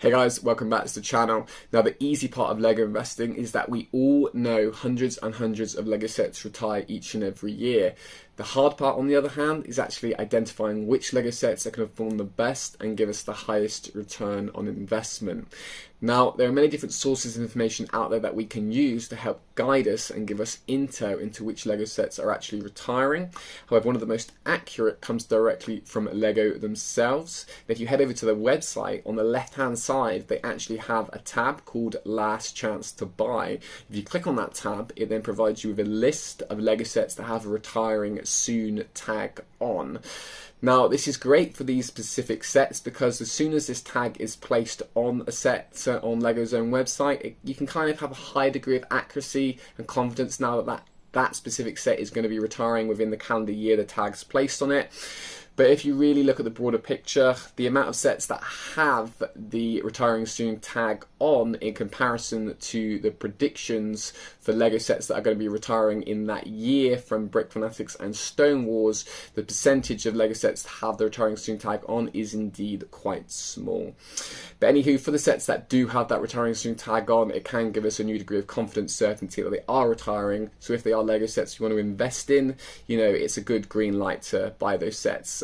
Hey guys, welcome back to the channel. Now the easy part of LEGO investing is that we all know hundreds and hundreds of LEGO sets retire each and every year. The hard part, on the other hand, is actually identifying which LEGO sets are going to perform the best and give us the highest return on investment. Now, there are many different sources of information out there that we can use to help guide us and give us intel into which LEGO sets are actually retiring. However, one of the most accurate comes directly from LEGO themselves. If you head over to their website, on the left-hand side, they actually have a tab called Last Chance to Buy. If you click on that tab, it then provides you with a list of LEGO sets that have a retiring soon tag on. Now this is great for these specific sets because as soon as this tag is placed on a set on LEGO's own website, you can kind of have a high degree of accuracy and confidence now that specific set is going to be retiring within the calendar year the tag's placed on it. But if you really look at the broader picture, the amount of sets that have the retiring soon tag on in comparison to the predictions for LEGO sets that are going to be retiring in that year from Brick Fanatics and Stone Wars, the percentage of LEGO sets that have the retiring soon tag on is indeed quite small. But anywho, for the sets that do have that retiring soon tag on, it can give us a new degree of confidence, certainty that they are retiring. So if they are LEGO sets you want to invest in, you know, it's a good green light to buy those sets.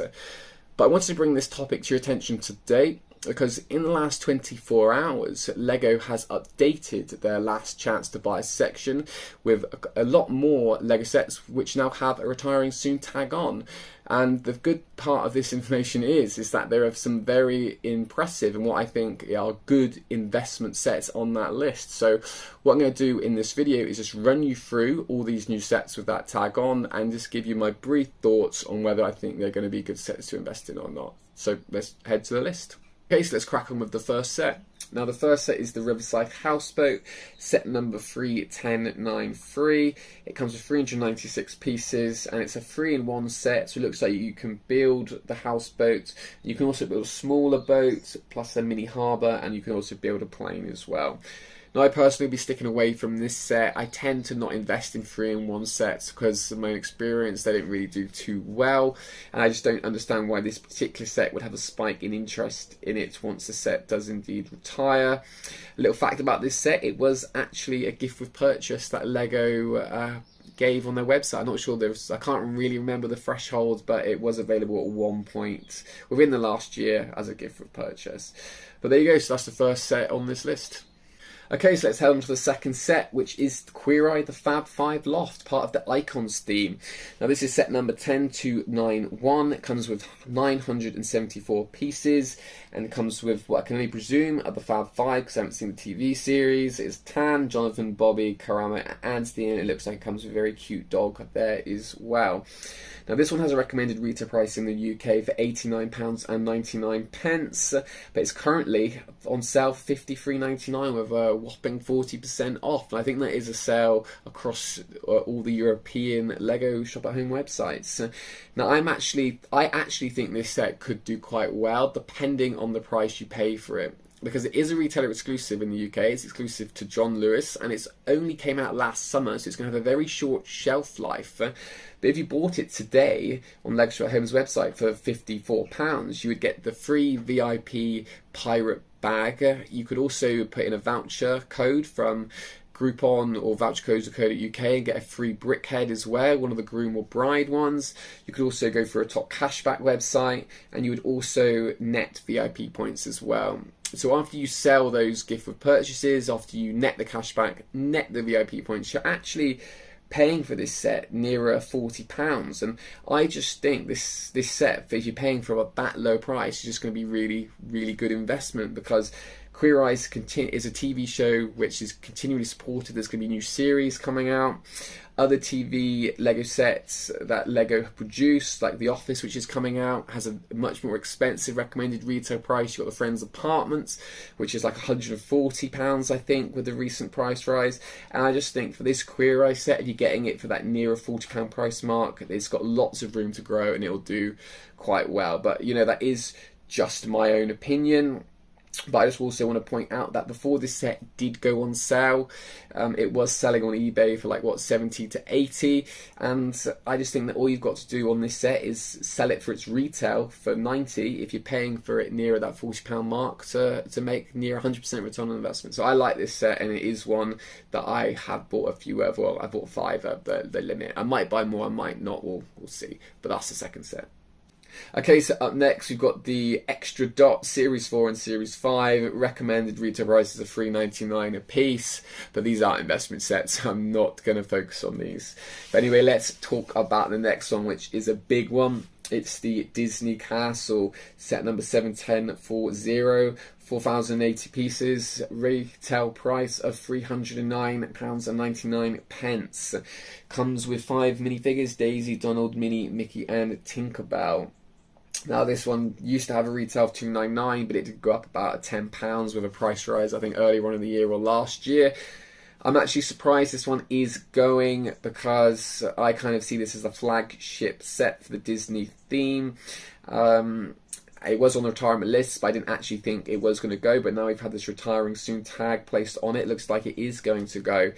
But I wanted to bring this topic to your attention today because in the last 24 hours, LEGO has updated their Last Chance to Buy section with a lot more LEGO sets which now have a retiring soon tag on. And the good part of this information is that there are some very impressive and what I think are good investment sets on that list. So what I'm going to do in this video is just run you through all these new sets with that tag on and just give you my brief thoughts on whether I think they're going to be good sets to invest in or not. So let's head to the list. Okay, so let's crack on with the first set. Now the first set is the Riverside Houseboat, set number 3193. It comes with 396 pieces and it's a 3-in-1 set, so it looks like you can build the houseboat. You can also build a smaller boat plus a mini harbour, and you can also build a plane as well. Now I personally will be sticking away from this set. I tend to not invest in 3-in-1 sets because of my experience they don't really do too well, and I just don't understand why this particular set would have a spike in interest in it once the set does indeed retire. A little fact about this set, it was actually a gift with purchase that LEGO gave on their website. I'm not sure I can't really remember the threshold, but it was available at one point within the last year as a gift with purchase. But there you go, so that's the first set on this list. Okay, so let's head on to the second set, which is Queer Eye, the Fab 5 Loft, part of the Icons theme. Now this is set number 10291. It comes with 974 pieces, and it comes with what I can only presume are the Fab 5, because I haven't seen the TV series. It's Tan, Jonathan, Bobby, Karama, and Anthony, and it looks like it comes with a very cute dog there as well. Now this one has a recommended retail price in the UK for £89.99, but it's currently on sale for £53.99 with a whopping 40% off. And I think that is a sale across all the European LEGO shop at home websites. Now I actually think this set could do quite well depending on the price you pay for it, because it is a retailer exclusive in the UK. It's exclusive to John Lewis and it's only came out last summer, so it's going to have a very short shelf life. But if you bought it today on LEGO Shop at Home's website for £54, you would get the free VIP pirate bag. You could also put in a voucher code from Groupon or vouchercodes.co.uk and get a free brick head as well, one of the groom or bride ones. You could also go for a top cashback website, and you would also net VIP points as well. So after you sell those gift with purchases, after you net the cashback, net the VIP points, you're actually paying for this set nearer £40, and I just think this set, if you're paying for that low price, is just going to be really good investment, because Queer Eye is a TV show which is continually supported. There's going to be new series coming out. Other TV LEGO sets that LEGO have produced, like The Office, which is coming out, has a much more expensive recommended retail price. You've got the Friends Apartments, which is like £140, I think, with the recent price rise. And I just think for this Queer Eye set, if you're getting it for that nearer £40 price mark, it's got lots of room to grow and it'll do quite well. But, you know, that is just my own opinion. But I just also want to point out that before this set did go on sale, it was selling on eBay for like, what, 70 to 80. And I just think that all you've got to do on this set is sell it for its retail for 90 if you're paying for it nearer that £40 mark to make near 100% return on investment. So I like this set, and it is one that I have bought a few of. Well, I bought 5 of the limit. I might buy more, I might not, we'll see. But that's the second set. Okay, so up next we've got the Extra Dot Series 4 and Series 5. Recommended retail prices of $3.99 a piece, but these aren't investment sets, so I'm not going to focus on these. But anyway, let's talk about the next one, which is a big one. It's the Disney Castle set number 7104, 4,080 pieces, retail price of £309.99. Comes with 5 minifigures: Daisy, Donald, Minnie, Mickey and Tinkerbell. Now this one used to have a retail of $2.99, but it did go up about £10 with a price rise, I think earlier on in the year or last year. I'm actually surprised this one is going, because I kind of see this as a flagship set for the Disney theme. It was on the retirement list, but I didn't actually think it was going to go. But now we've had this retiring soon tag placed on it. Looks like it is going to go.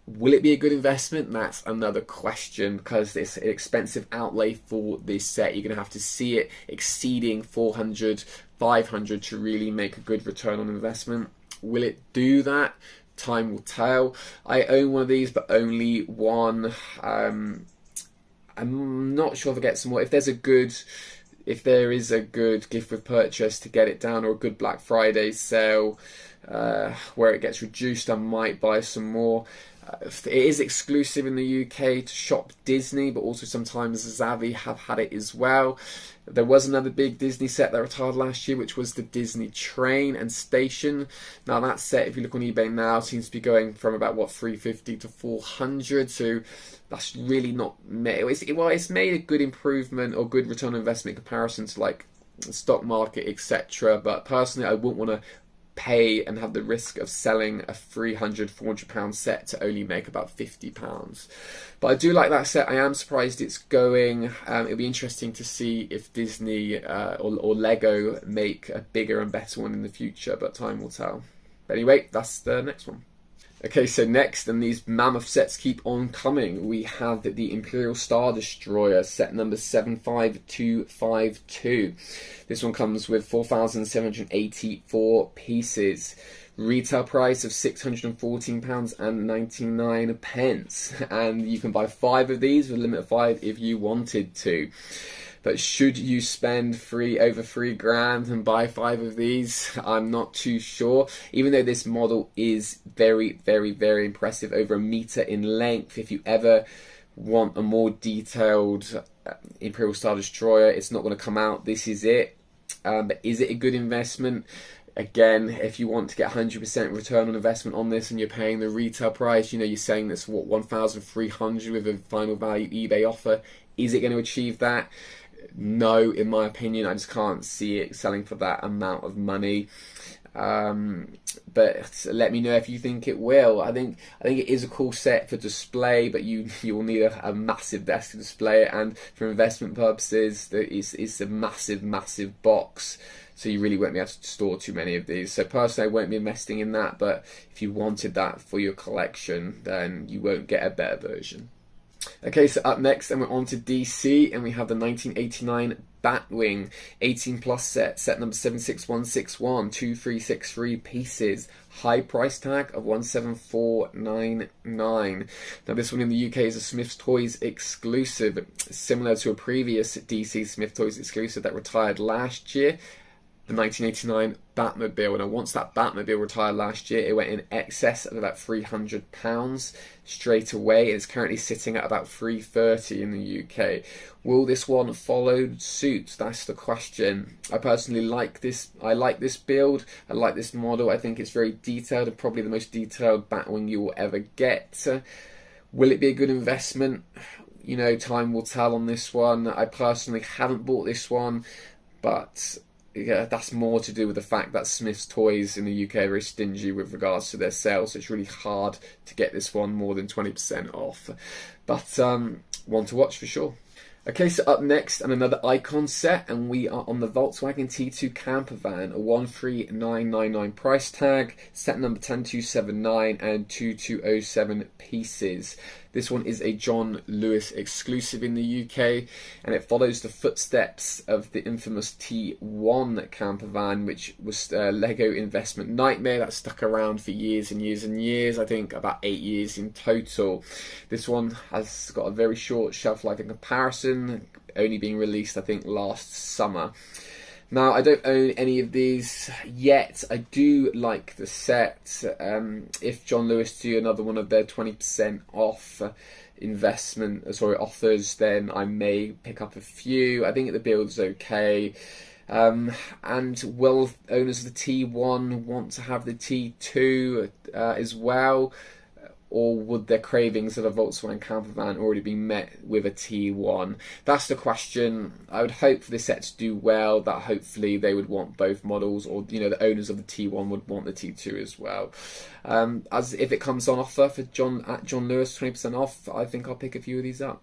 Will it be a good investment? That's another question, because it's an expensive outlay for this set. You're going to have to see it exceeding 400, 500 to really make a good return on investment. Will it do that? Time will tell. I own one of these, but only one. I'm not sure if I get some more. If there is a good gift with purchase to get it down, or a good Black Friday sale where it gets reduced, I might buy some more. It is exclusive in the UK to Shop Disney, but also sometimes Zavvi have had it as well. There was another big Disney set that retired last year, which was the Disney Train and Station. Now that set, if you look on eBay now, seems to be going from about, what, 350 to 400. So that's really not it's made a good improvement or good return on investment in comparison to like the stock market, etc. But personally, I wouldn't want to pay and have the risk of selling a £300, £400 set to only make about £50. But I do like that set. I am surprised it's going. It'll be interesting to see if Disney or Lego make a bigger and better one in the future, but time will tell. But anyway, that's the next one. Okay, so next, and these mammoth sets keep on coming, we have the Imperial Star Destroyer, set number 75252. This one comes with 4,784 pieces. Retail price of £614.99, and you can buy 5 of these with a limit of 5 if you wanted to. But should you spend over £3,000 and buy 5 of these? I'm not too sure. Even though this model is very, very, very impressive, over 1 meter in length. If you ever want a more detailed Imperial Star Destroyer, it's not going to come out. This is it. But is it a good investment? Again, if you want to get 100% return on investment on this and you're paying the retail price, you know, you're saying that's what, 1,300 with a final value eBay offer. Is it going to achieve that? No, in my opinion. I just can't see it selling for that amount of money. But let me know if you think it will. I think it is a cool set for display, but you will need a massive desk to display it, and for investment purposes, it's a massive box. So you really won't be able to store too many of these. So personally, I won't be investing in that. But if you wanted that for your collection, then you won't get a better version. Okay, so up next, and we're on to DC, and we have the 1989 Batwing 18 plus set number 76161, 2363 pieces, high price tag of 17499. Now this one in the UK is a Smith's Toys exclusive, similar to a previous DC Smith Toys exclusive that retired last year, the 1989 Batmobile. Now once that Batmobile retired last year, it went in excess of about £300 straight away. It's currently sitting at about £330 in the UK. Will this one follow suit? That's the question. I personally like this. I like this build. I like this model. I think it's very detailed, and probably the most detailed Batwing you will ever get. Will it be a good investment? You know, time will tell on this one. I personally haven't bought this one, but yeah, that's more to do with the fact that Smith's Toys in the UK are very stingy with regards to their sales, so it's really hard to get this one more than 20% off. But one to watch for sure. Okay, so up next, and another icon set, and we are on the Volkswagen T2 Campervan, a 13999 price tag, set number 10279 and 2207 pieces. This one is a John Lewis exclusive in the UK, and it follows the footsteps of the infamous T1 Campervan, which was a Lego investment nightmare that stuck around for years and years and years, I think about 8 years in total. This one has got a very short shelf life in comparison, only being released I think last summer. Now, I don't own any of these yet. I do like the set. If John Lewis do another one of their 20% off offers, then I may pick up a few. I think the build's okay. And will owners of the T1 want to have the T2 as well? Or would their cravings of a Volkswagen Campervan already be met with a T1? That's the question. I would hope for this set to do well, that hopefully they would want both models, or the owners of the T1 would want the T2 as well. As if it comes on offer for John Lewis, 20% off, I think I'll pick a few of these up.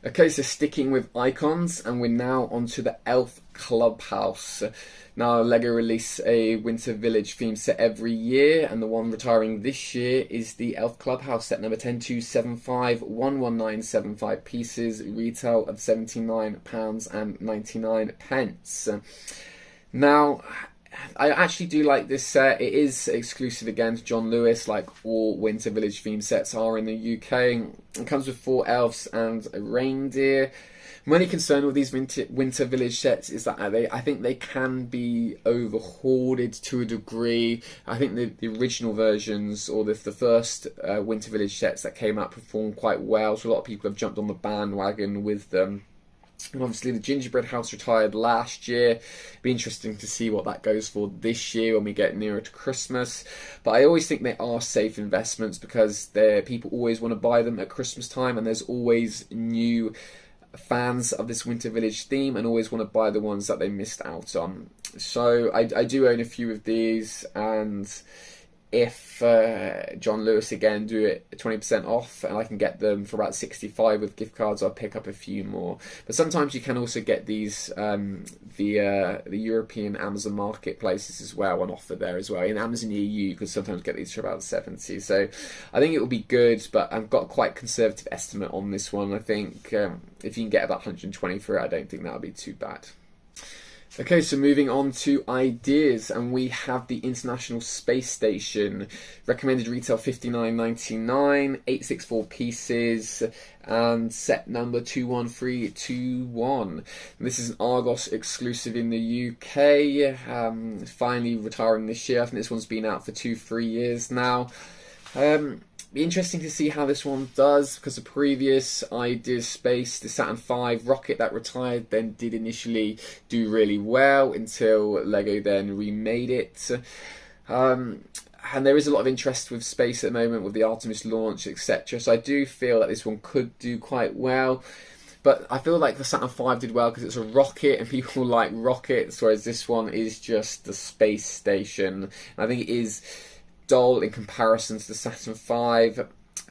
Okay, so sticking with icons, and we're now onto the Elf Clubhouse. Now, Lego release a Winter Village theme set every year, and the one retiring this year is the Elf Clubhouse set number 10275, 11975 pieces, retail of £79.99. Now, I actually do like this set. It is exclusive again to John Lewis, like all Winter Village theme sets are in the UK. It comes with 4 elves and a reindeer. My only concern with these Winter Village sets is that I think they can be overhauled to a degree. I think the original versions, or the first Winter Village sets that came out, performed quite well, so a lot of people have jumped on the bandwagon with them. And obviously the Gingerbread House retired last year. Be interesting to see what that goes for this year when we get nearer to Christmas. But I always think they are safe investments, because people always want to buy them at Christmas time, and there's always new fans of this Winter Village theme and always want to buy the ones that they missed out on. So I do own a few of these, and if John Lewis again do it 20% off and I can get them for about 65 with gift cards, I'll pick up a few more. But sometimes you can also get these the European Amazon marketplaces as well on offer there as well. In Amazon EU you can sometimes get these for about 70. So I think it will be good, but I've got quite a conservative estimate on this one. I think if you can get about 120 for it, I don't think that would be too bad. Okay, so moving on to ideas, and we have the International Space Station. Recommended retail $59.99, 864 pieces, and set number 21321. And this is an Argos exclusive in the UK, finally retiring this year. I think this one's been out for 2-3 years now. Be interesting to see how this one does, because the previous Ideas Space, the Saturn V rocket that retired, then did initially do really well until Lego then remade it. And there is a lot of interest with space at the moment with the Artemis launch, etc. So I do feel that this one could do quite well. But I feel like the Saturn V did well because it's a rocket and people like rockets, whereas this one is just the space station. And I think it is dull in comparison to the Saturn V.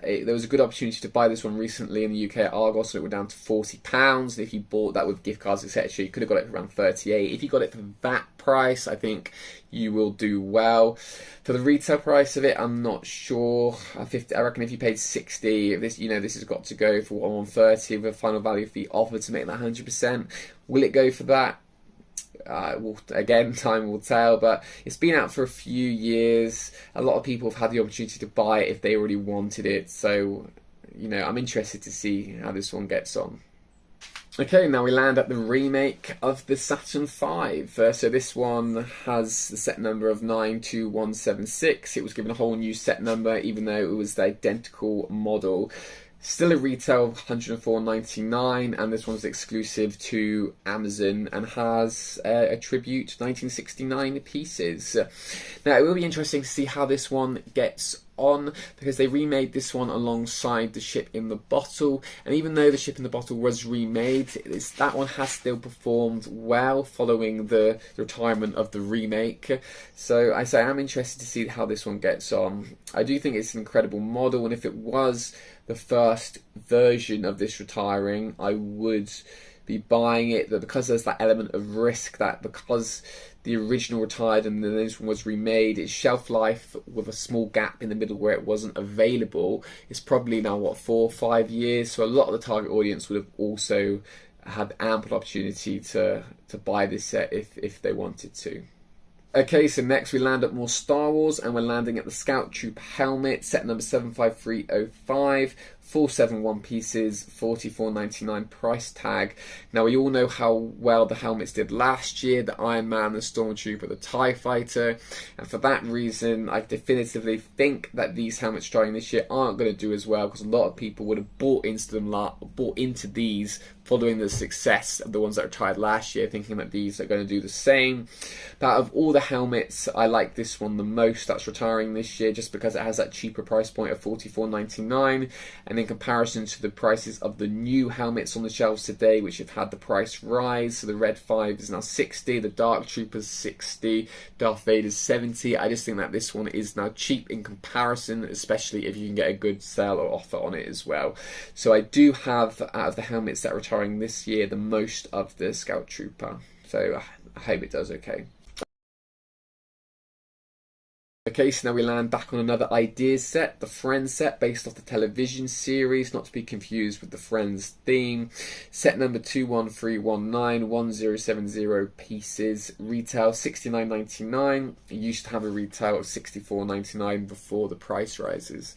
There was a good opportunity to buy this one recently in the UK at Argos, and it went down to £40. And if you bought that with gift cards, etc., you could have got it for around 38. If you got it for that price, I think you will do well. For the retail price of it, I'm not sure. I reckon if you paid 60, this has got to go for 130 with a final value fee offered to make that 100%. Will it go for that? Again, time will tell, but it's been out for a few years. A lot of people have had the opportunity to buy it if they already wanted it, so I'm interested to see how this one gets on. Okay, now we land at the remake of the Saturn V. So this one has the set number of 92176. It was given a whole new set number, even though it was the identical model. Still a retail $104.99, and this one's exclusive to Amazon and has a tribute 1969 pieces. Now, it will be interesting to see how this one gets on, because they remade this one alongside the Ship in the Bottle, and even though the Ship in the Bottle was remade, that one has still performed well following the retirement of the remake. So I say I'm interested to see how this one gets on. I do think it's an incredible model, and if it was the first version of this retiring, I would be buying it, but because there's that element of risk, that because the original retired and then this one was remade, its shelf life with a small gap in the middle where it wasn't available is probably now, what, 4 or 5 years. So a lot of the target audience would have also had ample opportunity to buy this set if they wanted to. Okay, so next we land at more Star Wars, and we're landing at the Scout Trooper helmet, set number 75305, full 7 pieces, $44.99 price tag. Now we all know how well the helmets did last year, the Iron Man, the Stormtrooper, the TIE Fighter, and for that reason I definitively think that these helmets trying this year aren't going to do as well, because a lot of people would have bought into these following the success of the ones that retired last year, thinking that these are going to do the same. But out of all the helmets, I like this one the most that's retiring this year, just because it has that cheaper price point of $44.99, and in comparison to the prices of the new helmets on the shelves today, which have had the price rise. So the Red 5 is now $60, the Dark Trooper's $60, Darth Vader's $70. I just think that this one is now cheap in comparison, especially if you can get a good sale or offer on it as well. So I do have, out of the helmets that are retiring this year, the most of the Scout Trooper. So I hope it does okay. Okay, so now we land back on another Ideas set, the Friends set, based off the television series, not to be confused with the Friends theme. Set number 21319, 1070 pieces, retail $69.99. It used to have a retail of $64.99 before the price rises.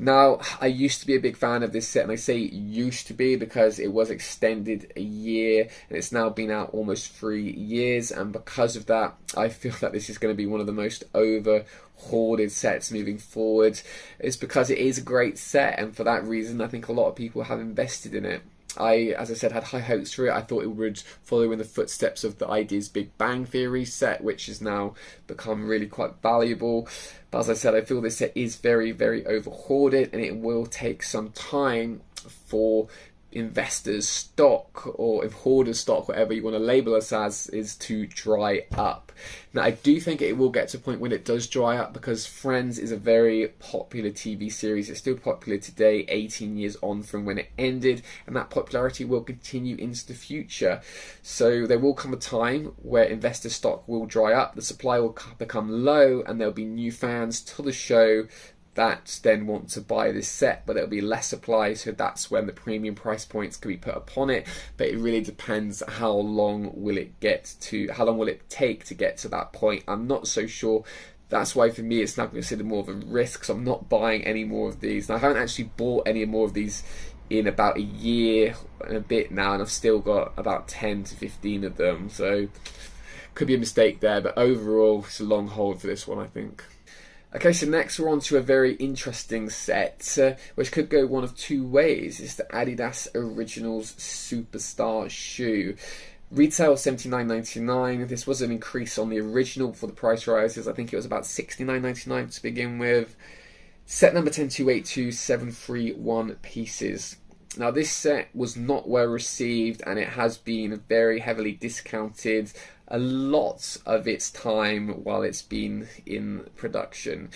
Now, I used to be a big fan of this set, and I say used to be because it was extended a year, and it's now been out almost 3 years, and because of that, I feel that this is going to be one of the most over-hoarded sets moving forward. It's because it is a great set, and for that reason, I think a lot of people have invested in it. I, as I said, had high hopes for it. I thought it would follow in the footsteps of the Ideas Big Bang Theory set, which has now become really quite valuable. But as I said, I feel this set is very, very over-hoarded, and it will take some time for investors' stock, or if hoarders' stock, whatever you want to label us as, is to dry up. Now, I do think it will get to a point when it does dry up, because Friends is a very popular TV series. It's still popular today, 18 years on from when it ended, and that popularity will continue into the future. So there will come a time where investor stock will dry up, the supply will become low, and there'll be new fans to the show that then want to buy this set, but there'll be less supply, so that's when the premium price points can be put upon it. But it really depends how long will it take to get to that point. I'm not so sure. That's why for me it's now considered more of a risk, so I'm not buying any more of these. Now, I haven't actually bought any more of these in about a year and a bit now, and I've still got about 10 to 15 of them, so could be a mistake there, but overall it's a long hold for this one, I think. Okay, so next we're on to a very interesting set, which could go one of two ways. It's the Adidas Originals Superstar shoe. Retail $79.99. This was an increase on the original for the price rises. I think it was about $69.99 to begin with. Set number 10282, 731 pieces. Now, this set was not well received, and it has been very heavily discounted a lot of its time while it's been in production.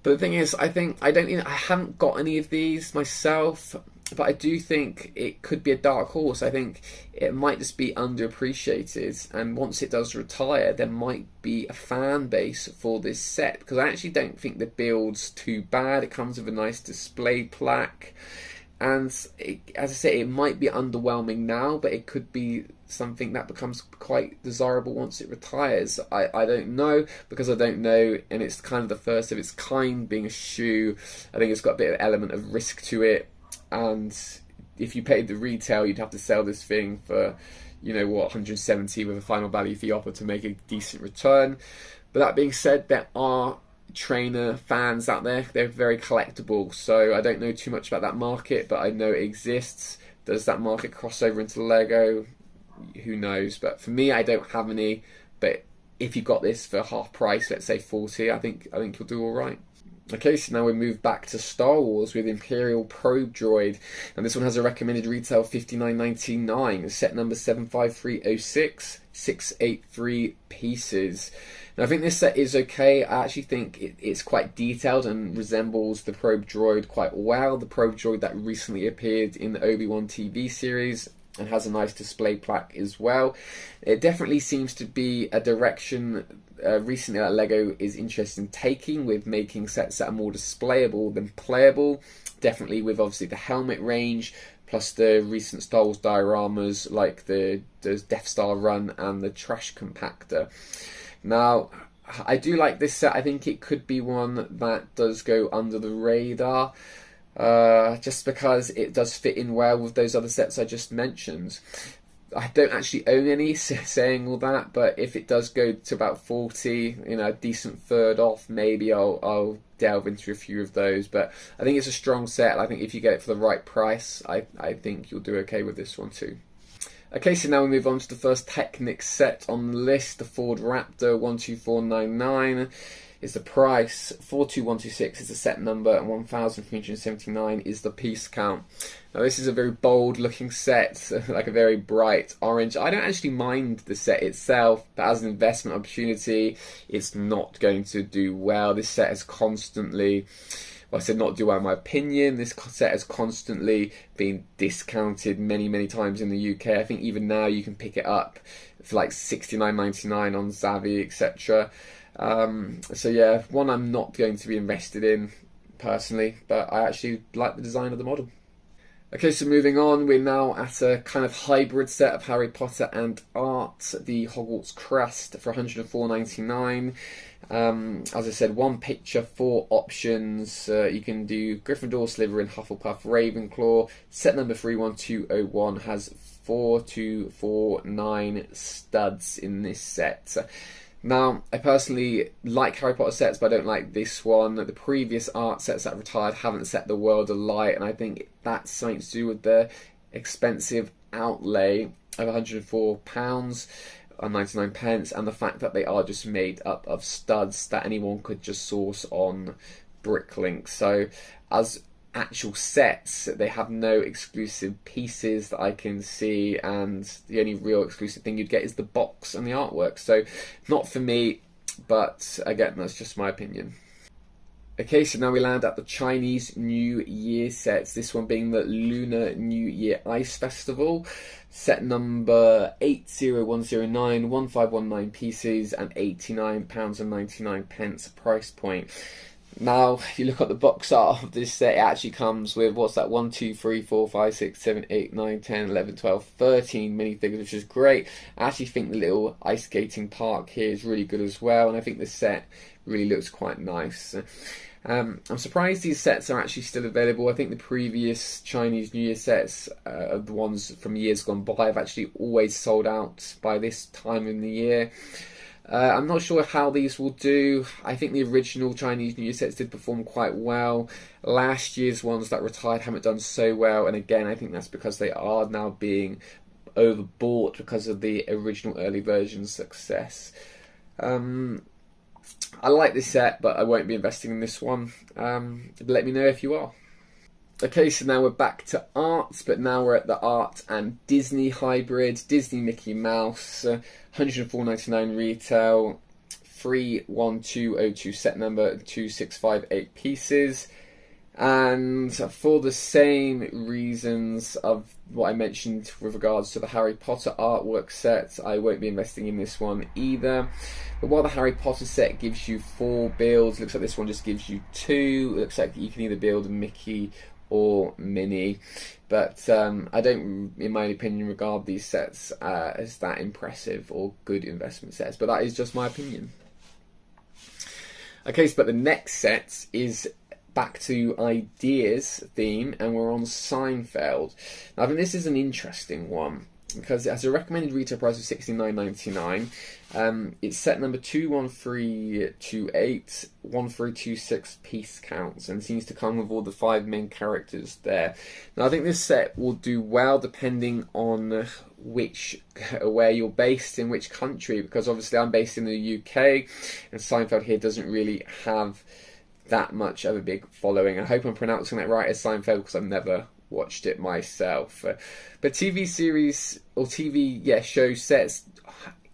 But the thing is, I haven't got any of these myself, but I do think it could be a dark horse. I think it might just be underappreciated, and once it does retire, there might be a fan base for this set, because I actually don't think the build's too bad. It comes with a nice display plaque, and as I say, it might be underwhelming now, but it could be something that becomes quite desirable once it retires. I don't know, because I don't know, and it's kind of the first of its kind being a shoe. I think it's got a bit of element of risk to it, and if you paid the retail, you'd have to sell this thing for, you know what, 170 with a final value fee offer to make a decent return. But that being said, there are trainer fans out there. They're very collectible, so I don't know too much about that market, but I know it exists. Does that market cross over into Lego? Who knows? But for me, I don't have any. But if you got this for half price, let's say 40, I think you'll do all right. Okay, so now we move back to Star Wars with Imperial Probe Droid, and this one has a recommended retail of $59.99. Set number 75306, 683 pieces. Now I think this set is okay. I actually think it's quite detailed and resembles the Probe Droid quite well. The Probe Droid that recently appeared in the Obi-Wan TV series, and has a nice display plaque as well. It definitely seems to be a direction recently that LEGO is interested in taking, with making sets that are more displayable than playable. Definitely with obviously the helmet range, plus the recent Star Wars dioramas like the Death Star run and the trash compactor. Now, I do like this set. I think it could be one that does go under the radar. Just because it does fit in well with those other sets I just mentioned. I don't actually own any, saying all that, but if it does go to about 40, a decent third off, maybe I'll delve into a few of those. But I think it's a strong set. I think if you get it for the right price, I think you'll do okay with this one too. Okay, so now we move on to the first Technic set on the list, the Ford Raptor 12499. Is the price, 42126 is the set number, and 1379 is the piece count. Now this is a very bold looking set, like a very bright orange. I don't actually mind the set itself, but as an investment opportunity, it's not going to do well. This set has constantly, well, I said not do well in my opinion, this set has constantly been discounted many times in the UK. I think even now you can pick it up for like $69.99 on Zavvi, etc. So yeah, one I'm not going to be invested in personally, but I actually like the design of the model. Okay, so moving on, we're now at a kind of hybrid set of Harry Potter and art, the Hogwarts Crest for $104.99. As I said, one picture, four options. You can do Gryffindor, Slytherin, Hufflepuff, Ravenclaw. Set number 31201 has 4249 studs in this set. Now, I personally like Harry Potter sets, but I don't like this one. The previous art sets that retired haven't set the world alight, and I think that's something to do with the expensive outlay of £104 and 99 pence, and the fact that they are just made up of studs that anyone could just source on Bricklink. So, as actual sets, they have no exclusive pieces that I can see, and the only real exclusive thing you'd get is the box and the artwork. So not for me, but again, that's just my opinion. Okay, so now we land at the Chinese New Year sets, this one being the Lunar New Year Ice Festival. Set number 80109, 1519 pieces and £89.99 price point. Now, if you look at the box art of this set, it actually comes with, 1, 2, 3, 4, 5, 6, 7, 8, 9, 10, 11, 12, 13 minifigures, which is great. I actually think the little ice skating park here is really good as well, and I think the set really looks quite nice. I'm surprised these sets are actually still available. I think the previous Chinese New Year sets, the ones from years gone by, have actually always sold out by this time in the year. I'm not sure how these will do. I think the original Chinese New Year sets did perform quite well. Last year's ones that retired haven't done so well, and again, I think that's because they are now being overbought because of the original early version's success. I like this set, but I won't be investing in this one. Let me know if you are. Okay, so now we're back to art, but now we're at the art and Disney hybrid, Disney Mickey Mouse, $104.99 retail, 31202 set number, 2658 pieces. And for the same reasons of what I mentioned with regards to the Harry Potter artwork set, I won't be investing in this one either. But while the Harry Potter set gives you 4 builds, looks like this one just gives you 2. It looks like you can either build a Mickey or Minnie, but I don't, in my opinion, regard these sets as that impressive or good investment sets, but that is just my opinion. Okay, so but the next set is back to ideas theme, and we're on Seinfeld. Now, I think this is an interesting one because it has a recommended retail price of $69.99. It's set number 21328, 1326 piece counts, and seems to come with all the 5 main characters there. Now, I think this set will do well depending on where you're based, in which country, because obviously I'm based in the UK, and Seinfeld here doesn't really have that much of a big following. I hope I'm pronouncing that right as Seinfeld, because I've never watched it myself. But TV series or TV show sets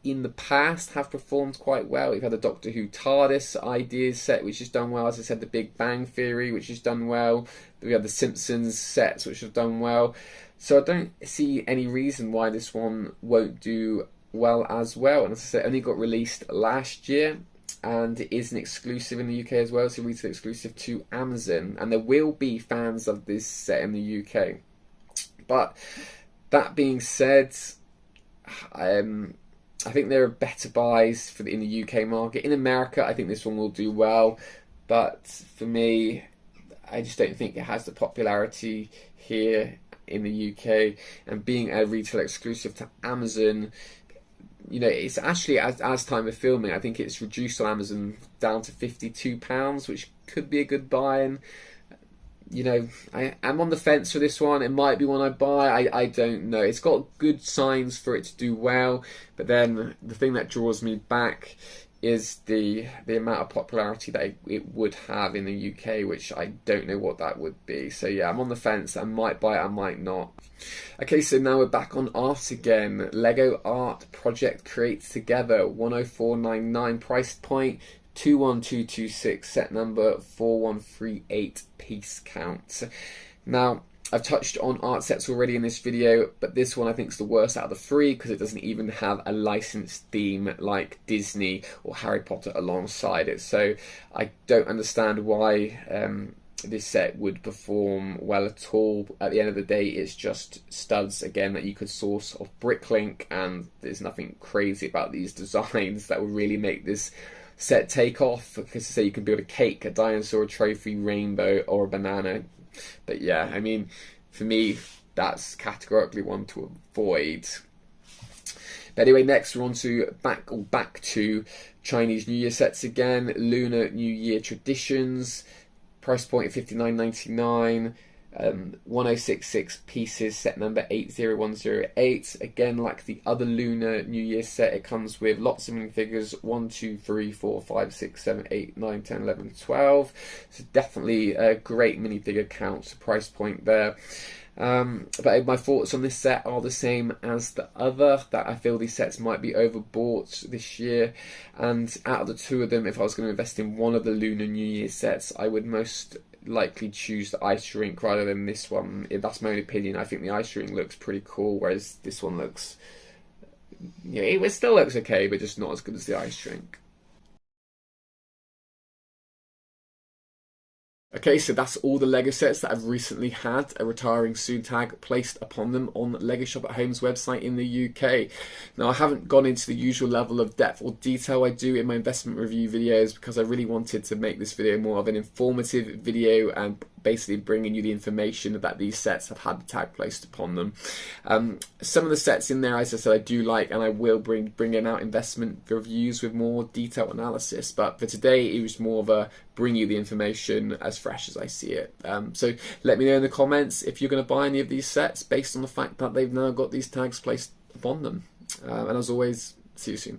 in the past have performed quite well. We've had the Doctor Who TARDIS ideas set, which has done well. As I said, the Big Bang Theory, which has done well. We have the Simpsons sets, which have done well. So I don't see any reason why this one won't do well as well. And as I said, it only got released last year, and it is an exclusive in the UK as well, so retail exclusive to Amazon. And there will be fans of this set in the UK. But that being said, I think there are better buys in the UK market. In America, I think this one will do well, but for me, I just don't think it has the popularity here in the UK. And being a retail exclusive to Amazon, you know, it's actually, as time of filming, I think it's reduced on Amazon down to £52, which could be a good buy. And you know, I'm on the fence for this one. It might be one I buy. I don't know. It's got good signs for it to do well, but then the thing that draws me back is the amount of popularity that it would have in the UK, which I don't know what that would be. So yeah, I'm on the fence. I might buy it, I might not. Okay, so now we're back on art again. Lego Art Project Create Together, 104.99 price point. 21226, set number 4138, piece count. Now, I've touched on art sets already in this video, but this one I think is the worst out of the three, because it doesn't even have a licensed theme like Disney or Harry Potter alongside it. So I don't understand why this set would perform well at all. At the end of the day, it's just studs again that you could source off Bricklink, and there's nothing crazy about these designs that will really make this set take off, because say you can build a cake, a dinosaur, a trophy, rainbow, or a banana. But yeah, I mean, for me, that's categorically one to avoid. But anyway, next we're on to back to Chinese New Year sets again. Lunar New Year Traditions, price point at $59.99. 1066 pieces, set number 80108. Again, like the other Lunar New Year set, it comes with lots of minifigures: 1, 2, 3, 4, 5, 6, 7, 8, 9, 10, 11, 12. So definitely a great minifigure count, price point there. But my thoughts on this set are the same as the other, that I feel these sets might be overbought this year. And out of the two of them, if I was going to invest in one of the Lunar New Year sets, I would most likely choose the ice rink rather than this one. That's my own opinion. I think the ice rink looks pretty cool, whereas this one looks, you know, it still looks okay, but just not as good as the ice rink. Okay, so that's all the LEGO sets that I've recently had a retiring soon tag placed upon them on LEGO Shop at Home's website in the UK. Now, I haven't gone into the usual level of depth or detail I do in my investment review videos, because I really wanted to make this video more of an informative video and basically bringing you the information that these sets have had the tag placed upon them. Some of the sets in there, as I said, I do like, and I will bring out investment reviews with more detailed analysis. But for today, it was more of a bring you the information as fresh as I see it. So let me know in the comments if you're going to buy any of these sets based on the fact that they've now got these tags placed upon them. And as always, see you soon.